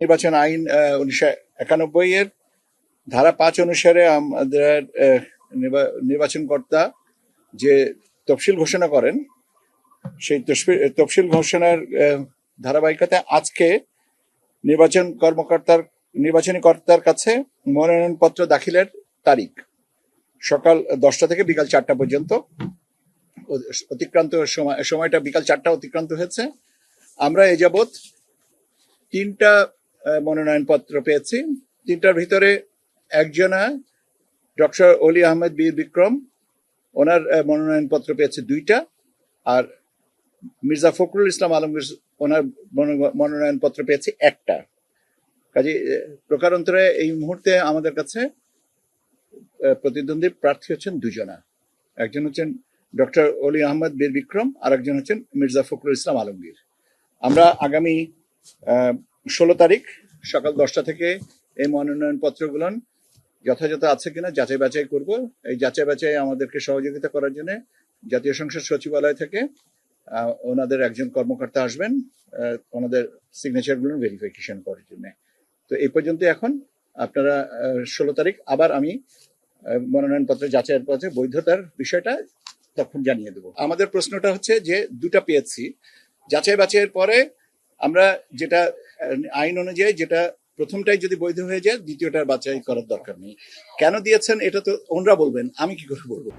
নির্বাচন আইন 1991 এর ধারা 5 অনুসারে আমাদের নির্বাচনকর্তা যে তফসিল ঘোষণা করেন, সেই তফসিল ঘোষণার ধারাবাহিকতায় আজকে নির্বাচনী কর্তার কাছে মনোনয়নপত্র দাখিলের তারিখ সকাল 10টা থেকে বিকাল 4টা পর্যন্ত অতিক্রান্ত সময়টা বিকাল 4টা অতিক্রান্ত হয়েছে। আমরা এ যাবৎ 3টা মনোনয়নপত্র পেয়েছি। 3টার ভিতরে একজনা ডক্টর অলি আহমেদ বীর বিক্রম, ওনার মনোনয়নপত্র পেয়েছে 2টা, আর মির্জা ফখরুল ইসলাম আলমগীর ওনার মনোনয়নপত্র পেয়েছে 1টা। কাজে প্রকারান্তরে এই মুহূর্তে আমাদের কাছে প্রতিদ্বন্দ্বী প্রার্থী হচ্ছেন 2জনা। একজন হচ্ছেন ডক্টর অলি আহমদ বীর বিক্রম, আর একজন হচ্ছেন মির্জা ফখরুল ইসলাম আলমগীর। আমরা আগামী 16 তারিখ সকাল 10টা থেকে এই মনোনয়নপত্রগুলো যথাযথ আছে কিনা যাচাই বাছাই করব। এই যাচাই বাছাই আমাদেরকে সহযোগিতা করার জন্য জাতীয় সংসদ সচিবালয় থেকে ওনাদের একজন কর্মকর্তা আসবেন ওনাদের সিগনেচারগুলো ভেরিফিকেশন করার জন্য। তো এই পর্যন্ত। এখন আপনারা 16 তারিখ আবার আমি মনোনয়নপত্র যাচাইয়ের পথে বৈধতার বিষয়টা তখন জানিয়ে দেব। আমাদের প্রশ্নটা হচ্ছে যে 2টা পেয়েছি, যাচাই বাছাইয়ের পরে আমরা যেটা আইন অনুযায়ী যেটা প্রথমটাই যদি বৈধ হয়ে যায় দ্বিতীয়টার বাছাই করার দরকার নেই। কেন দিয়েছেন এটা তো ওনরা বলবেন, আমি কি করে বলবো।